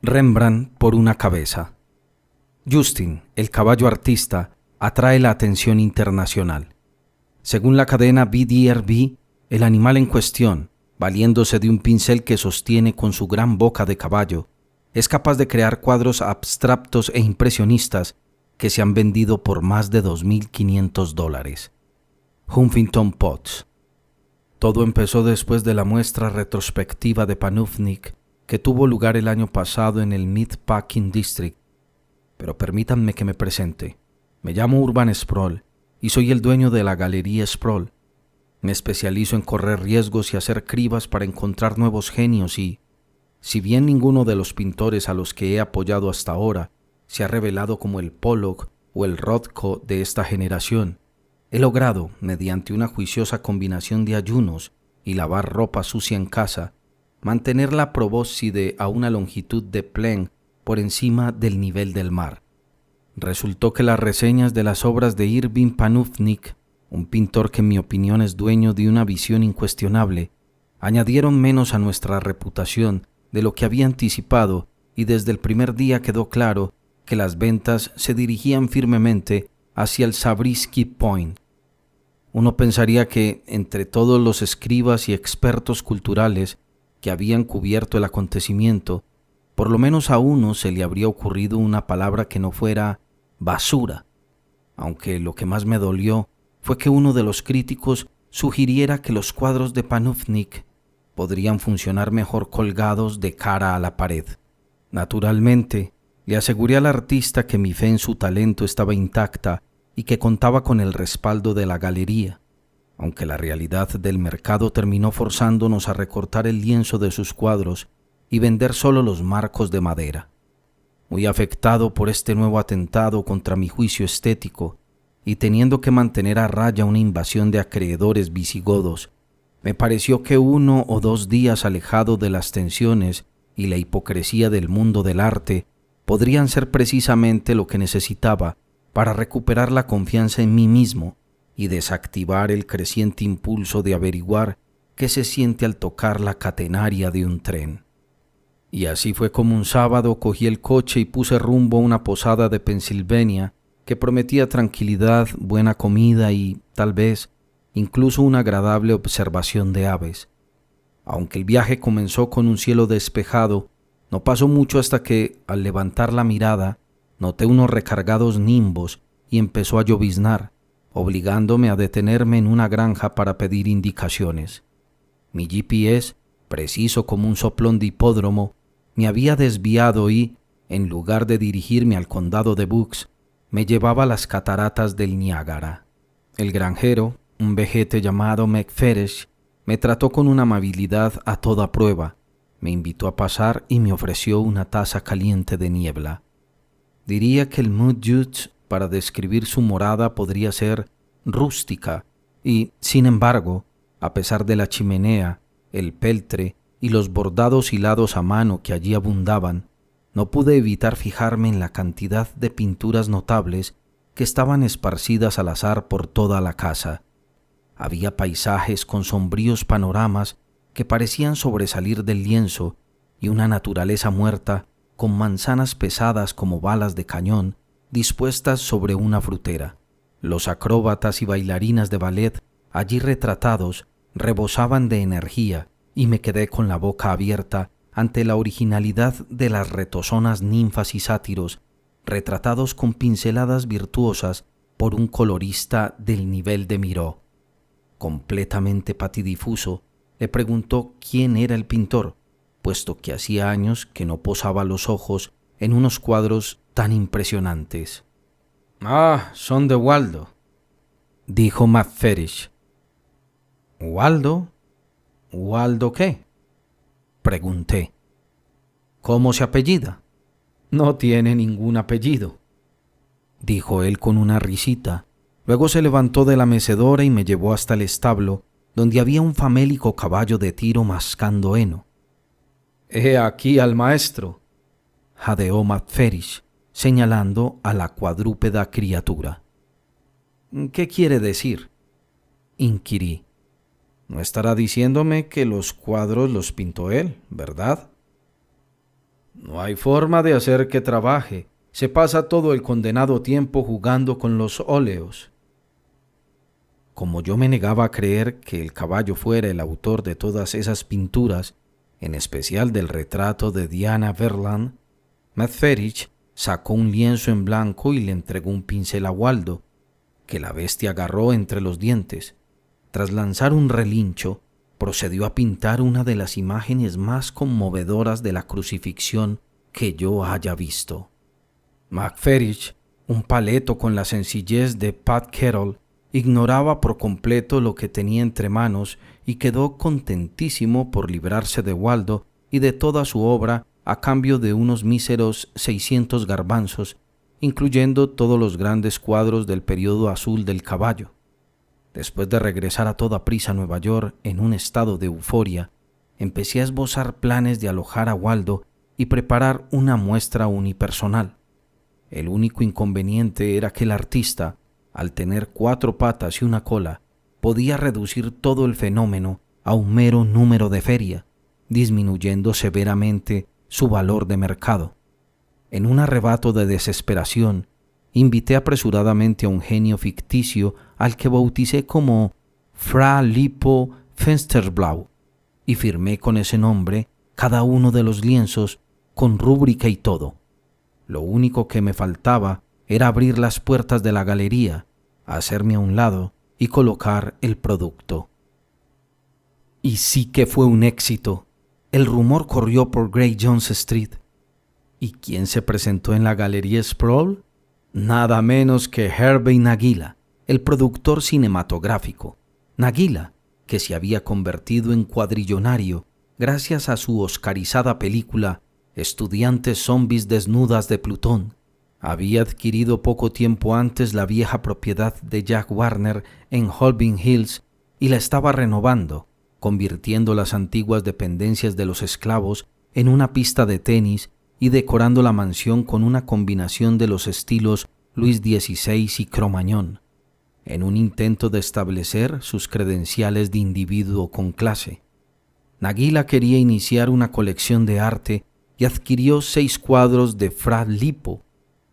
Rembrandt por una cabeza. Justin, el caballo artista, atrae la atención internacional. Según la cadena BDRB, el animal en cuestión, valiéndose de un pincel que sostiene con su gran boca de caballo, es capaz de crear cuadros abstractos e impresionistas que se han vendido por más de $2,500. Huffington Post. Todo empezó después de la muestra retrospectiva de Panufnik que tuvo lugar el año pasado en el Meatpacking District. Pero permítanme que me presente. Me llamo Urban Sproul y soy el dueño de la Galería Sproul. Me especializo en correr riesgos y hacer cribas para encontrar nuevos genios y, si bien ninguno de los pintores a los que he apoyado hasta ahora se ha revelado como el Pollock o el Rothko de esta generación, he logrado, mediante una juiciosa combinación de ayunos y lavar ropa sucia en casa, mantener la probóscide a una longitud de Planck por encima del nivel del mar. Resultó que las reseñas de las obras de Irving Panufnik, un pintor que en mi opinión es dueño de una visión incuestionable, añadieron menos a nuestra reputación de lo que había anticipado, y desde el primer día quedó claro que las ventas se dirigían firmemente hacia el Zabriskie Point. Uno pensaría que, entre todos los escribas y expertos culturales que habían cubierto el acontecimiento, por lo menos a uno se le habría ocurrido una palabra que no fuera basura, aunque lo que más me dolió fue que uno de los críticos sugiriera que los cuadros de Panufnik podrían funcionar mejor colgados de cara a la pared. Naturalmente, le aseguré al artista que mi fe en su talento estaba intacta y que contaba con el respaldo de la galería, aunque la realidad del mercado terminó forzándonos a recortar el lienzo de sus cuadros y vender solo los marcos de madera. Muy afectado por este nuevo atentado contra mi juicio estético y teniendo que mantener a raya una invasión de acreedores visigodos, me pareció que 1 o 2 días alejado de las tensiones y la hipocresía del mundo del arte podrían ser precisamente lo que necesitaba para recuperar la confianza en mí mismo y desactivar el creciente impulso de averiguar qué se siente al tocar la catenaria de un tren. Y así fue como un sábado cogí el coche y puse rumbo a una posada de Pensilvania que prometía tranquilidad, buena comida y, tal vez, incluso una agradable observación de aves. Aunque el viaje comenzó con un cielo despejado, no pasó mucho hasta que, al levantar la mirada, noté unos recargados nimbos y empezó a lloviznar, obligándome a detenerme en una granja para pedir indicaciones. Mi GPS, preciso como un soplón de hipódromo, me había desviado y, en lugar de dirigirme al condado de Bucks, me llevaba a las cataratas del Niágara. El granjero, un vejete llamado McFerrish, me trató con una amabilidad a toda prueba, me invitó a pasar y me ofreció una taza caliente de niebla. Diría que el Mood Judge para describir su morada podría ser rústica y, sin embargo, a pesar de la chimenea, el peltre y los bordados hilados a mano que allí abundaban, no pude evitar fijarme en la cantidad de pinturas notables que estaban esparcidas al azar por toda la casa. Había paisajes con sombríos panoramas que parecían sobresalir del lienzo y una naturaleza muerta con manzanas pesadas como balas de cañón dispuestas sobre una frutera. Los acróbatas y bailarinas de ballet allí retratados rebosaban de energía y me quedé con la boca abierta ante la originalidad de las retozonas ninfas y sátiros retratados con pinceladas virtuosas por un colorista del nivel de Miró. Completamente patidifuso, le preguntó quién era el pintor, puesto que hacía años que no posaba los ojos en unos cuadros tan impresionantes. «Ah, son de Waldo», dijo McFerrish. «¿Waldo? ¿Waldo qué?», pregunté. «¿Cómo se apellida?». «No tiene ningún apellido», dijo él con una risita. Luego se levantó de la mecedora y me llevó hasta el establo, donde había un famélico caballo de tiro mascando heno. «He aquí al maestro», jadeó McFerrish, señalando a la cuadrúpeda criatura. «¿Qué quiere decir?», inquirí. «No estará diciéndome que los cuadros los pintó él, ¿verdad?». No hay forma de hacer que trabaje. Se pasa todo el condenado tiempo jugando con los óleos. Como yo me negaba a creer que el caballo fuera el autor de todas esas pinturas, en especial del retrato de Diana Verland, Methferich sacó un lienzo en blanco y le entregó un pincel a Waldo, que la bestia agarró entre los dientes. Tras lanzar un relincho, procedió a pintar una de las imágenes más conmovedoras de la crucifixión que yo haya visto. Methferich, un paleto con la sencillez de Pat Carroll, ignoraba por completo lo que tenía entre manos y quedó contentísimo por librarse de Waldo y de toda su obra a cambio de unos míseros 600 garbanzos, incluyendo todos los grandes cuadros del período azul del caballo. Después de regresar a toda prisa a Nueva York en un estado de euforia, empecé a esbozar planes de alojar a Waldo y preparar una muestra unipersonal. El único inconveniente era que el artista, al tener 4 patas y una cola, podía reducir todo el fenómeno a un mero número de feria, disminuyendo severamente su valor de mercado. En un arrebato de desesperación, invité apresuradamente a un genio ficticio al que bauticé como Fra Lippo Fensterblau y firmé con ese nombre cada uno de los lienzos con rúbrica y todo. Lo único que me faltaba era abrir las puertas de la galería, hacerme a un lado y colocar el producto. Y sí que fue un éxito. El rumor corrió por Great Jones Street. ¿Y quién se presentó en la Galería Sproul? Nada menos que Hervey Naguila, el productor cinematográfico. Naguila, que se había convertido en cuadrillonario gracias a su oscarizada película Estudiantes zombies desnudas de Plutón. Había adquirido poco tiempo antes la vieja propiedad de Jack Warner en Holbein Hills y la estaba renovando, convirtiendo las antiguas dependencias de los esclavos en una pista de tenis y decorando la mansión con una combinación de los estilos Luis XVI y Cromañón, en un intento de establecer sus credenciales de individuo con clase. Naguila quería iniciar una colección de arte y adquirió 6 cuadros de Fra Lippo,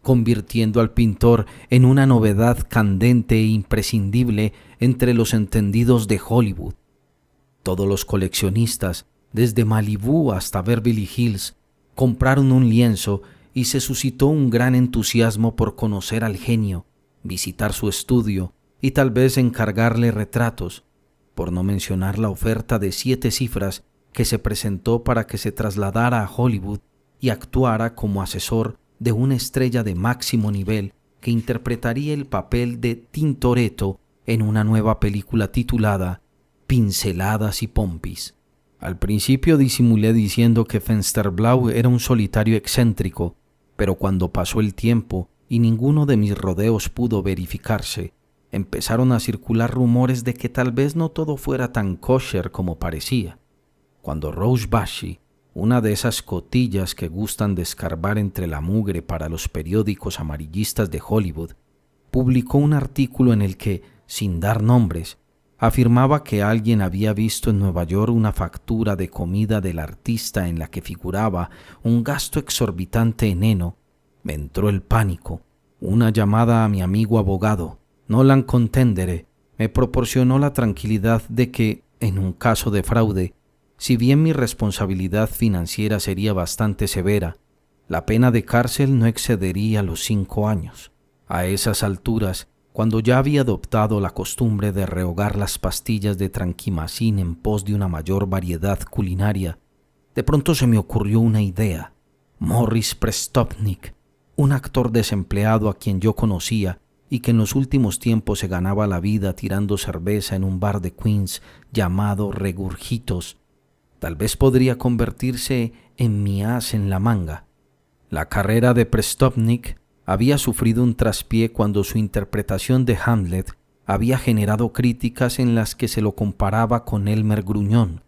convirtiendo al pintor en una novedad candente e imprescindible entre los entendidos de Hollywood. Todos los coleccionistas, desde Malibú hasta Beverly Hills, compraron un lienzo y se suscitó un gran entusiasmo por conocer al genio, visitar su estudio y tal vez encargarle retratos, por no mencionar la oferta de 7 cifras que se presentó para que se trasladara a Hollywood y actuara como asesor de una estrella de máximo nivel que interpretaría el papel de Tintoretto en una nueva película titulada Pinceladas y Pompis. Al principio disimulé diciendo que Fensterblau era un solitario excéntrico, pero cuando pasó el tiempo y ninguno de mis rodeos pudo verificarse, empezaron a circular rumores de que tal vez no todo fuera tan kosher como parecía. Cuando Rose Bashy, una de esas cotillas que gustan de escarbar entre la mugre para los periódicos amarillistas de Hollywood, publicó un artículo en el que, sin dar nombres, afirmaba que alguien había visto en Nueva York una factura de comida del artista en la que figuraba un gasto exorbitante en heno, me entró el pánico. Una llamada a mi amigo abogado, Nolan Contendere, me proporcionó la tranquilidad de que, en un caso de fraude, si bien mi responsabilidad financiera sería bastante severa, la pena de cárcel no excedería los 5 años. A esas alturas, cuando ya había adoptado la costumbre de rehogar las pastillas de tranquimacín en pos de una mayor variedad culinaria, de pronto se me ocurrió una idea. Morris Prestopnik, un actor desempleado a quien yo conocía y que en los últimos tiempos se ganaba la vida tirando cerveza en un bar de Queens llamado Regurgitos, tal vez podría convertirse en mi as en la manga. La carrera de Prestopnik había sufrido un traspié cuando su interpretación de Hamlet había generado críticas en las que se lo comparaba con Elmer Gruñón,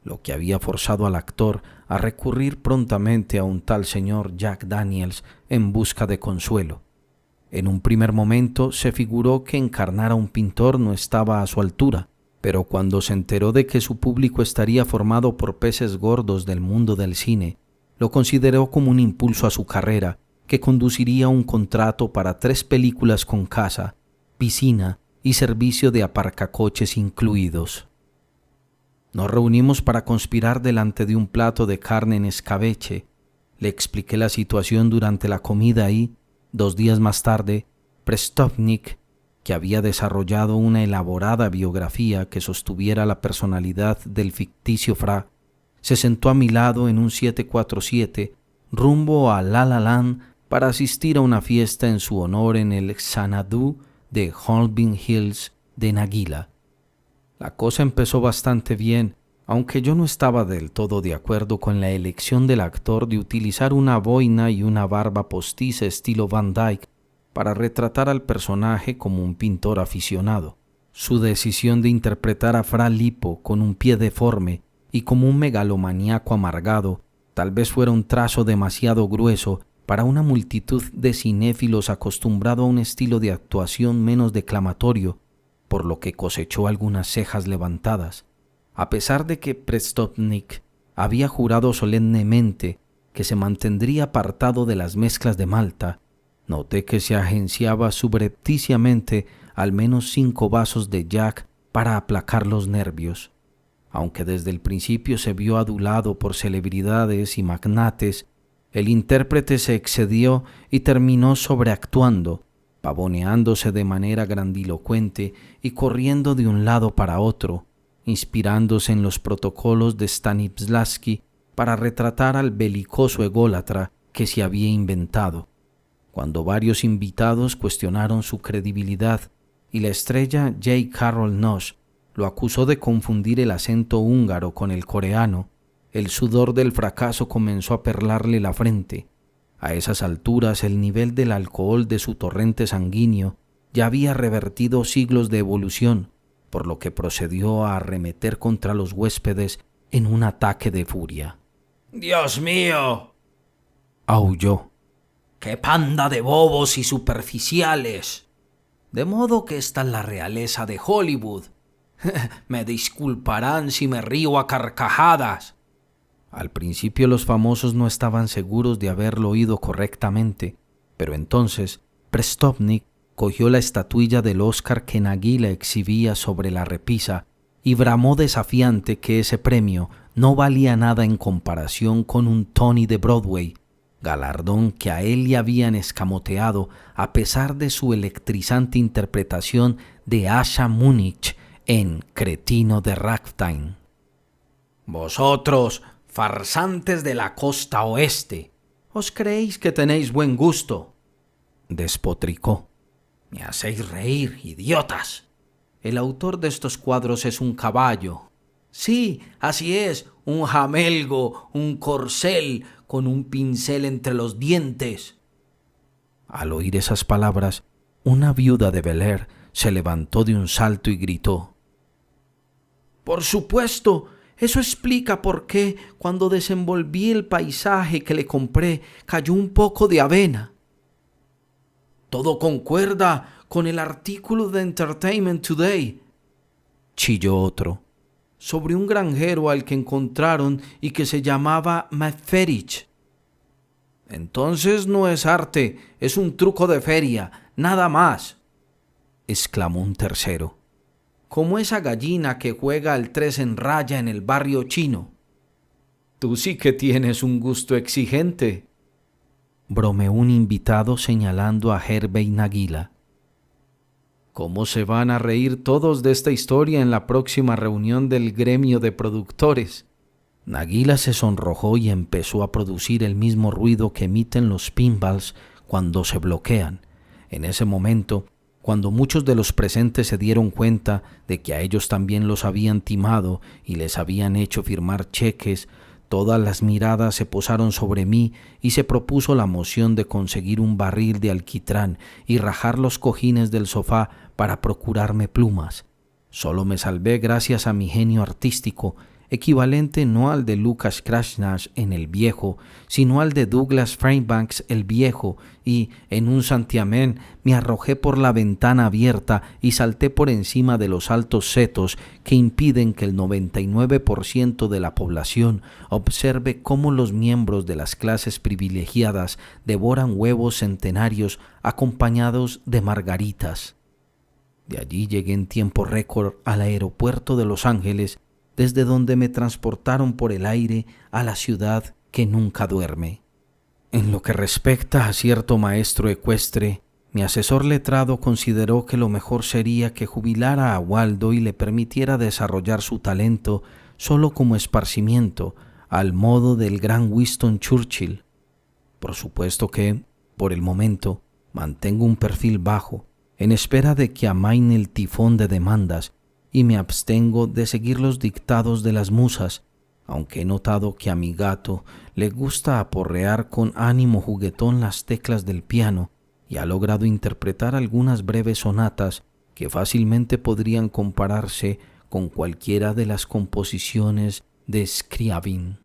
lo que había forzado al actor a recurrir prontamente a un tal señor Jack Daniels en busca de consuelo. En un primer momento se figuró que encarnar a un pintor no estaba a su altura, pero cuando se enteró de que su público estaría formado por peces gordos del mundo del cine, lo consideró como un impulso a su carrera que conduciría a un contrato para 3 películas con casa, piscina y servicio de aparcacoches incluidos. Nos reunimos para conspirar delante de un plato de carne en escabeche. Le expliqué la situación durante la comida y, 2 días más tarde, Prestopnik, que había desarrollado una elaborada biografía que sostuviera la personalidad del ficticio Fra, se sentó a mi lado en un 747 rumbo a La La Land para asistir a una fiesta en su honor en el Xanadu de Holbein Hills de Nagila. La cosa empezó bastante bien, aunque yo no estaba del todo de acuerdo con la elección del actor de utilizar una boina y una barba postiza estilo Van Dyke para retratar al personaje como un pintor aficionado. Su decisión de interpretar a Fra Lippo con un pie deforme y como un megalomaníaco amargado tal vez fuera un trazo demasiado grueso para una multitud de cinéfilos acostumbrado a un estilo de actuación menos declamatorio, por lo que cosechó algunas cejas levantadas. A pesar de que Prestopnik había jurado solemnemente que se mantendría apartado de las mezclas de Malta, noté que se agenciaba subrepticiamente al menos 5 vasos de Jack para aplacar los nervios. Aunque desde el principio se vio adulado por celebridades y magnates, el intérprete se excedió y terminó sobreactuando, pavoneándose de manera grandilocuente y corriendo de un lado para otro, inspirándose en los protocolos de Stanislavski para retratar al belicoso ególatra que se había inventado. Cuando varios invitados cuestionaron su credibilidad y la estrella J. Carroll Nosh lo acusó de confundir el acento húngaro con el coreano, el sudor del fracaso comenzó a perlarle la frente. A esas alturas el nivel del alcohol de su torrente sanguíneo ya había revertido siglos de evolución, por lo que procedió a arremeter contra los huéspedes en un ataque de furia. ¡Dios mío!, aulló. ¡Qué panda de bobos y superficiales! De modo que esta es la realeza de Hollywood. Me disculparán si me río a carcajadas. Al principio los famosos no estaban seguros de haberlo oído correctamente, pero entonces Prestopnik cogió la estatuilla del Oscar que Nagila exhibía sobre la repisa y bramó desafiante que ese premio no valía nada en comparación con un Tony de Broadway, galardón que a él le habían escamoteado a pesar de su electrizante interpretación de Asha Múnich en Cretino de Ragtime. Vosotros, farsantes de la costa oeste, ¿os creéis que tenéis buen gusto?, despotricó. Me hacéis reír, idiotas. El autor de estos cuadros es un caballo. Sí, así es, un jamelgo, un corcel, con un pincel entre los dientes. Al oír esas palabras, una viuda de Bel Air se levantó de un salto y gritó: Por supuesto, eso explica por qué, cuando desenvolví el paisaje que le compré, cayó un poco de avena. Todo concuerda con el artículo de Entertainment Today, chilló otro, sobre un granjero al que encontraron y que se llamaba Mefferich. Entonces no es arte, es un truco de feria, nada más, exclamó un tercero. Como esa gallina que juega al 3 en raya en el barrio chino. Tú sí que tienes un gusto exigente, bromeó un invitado señalando a Hervey Nagila. ¿Cómo se van a reír todos de esta historia en la próxima reunión del gremio de productores? Nagila se sonrojó y empezó a producir el mismo ruido que emiten los pinballs cuando se bloquean. En ese momento, cuando muchos de los presentes se dieron cuenta de que a ellos también los habían timado y les habían hecho firmar cheques, todas las miradas se posaron sobre mí y se propuso la moción de conseguir un barril de alquitrán y rajar los cojines del sofá para procurarme plumas. Solo me salvé gracias a mi genio artístico, equivalente no al de Lucas Krasnach en El Viejo, sino al de Douglas Fairbanks El Viejo, y, en un santiamén, me arrojé por la ventana abierta y salté por encima de los altos setos que impiden que el 99% de la población observe cómo los miembros de las clases privilegiadas devoran huevos centenarios acompañados de margaritas. De allí llegué en tiempo récord al aeropuerto de Los Ángeles, desde donde me transportaron por el aire a la ciudad que nunca duerme. En lo que respecta a cierto maestro ecuestre, mi asesor letrado consideró que lo mejor sería que jubilara a Waldo y le permitiera desarrollar su talento solo como esparcimiento, al modo del gran Winston Churchill. Por supuesto que, por el momento, mantengo un perfil bajo, en espera de que amaine el tifón de demandas, y me abstengo de seguir los dictados de las musas, aunque he notado que a mi gato le gusta aporrear con ánimo juguetón las teclas del piano y ha logrado interpretar algunas breves sonatas que fácilmente podrían compararse con cualquiera de las composiciones de Scriabin.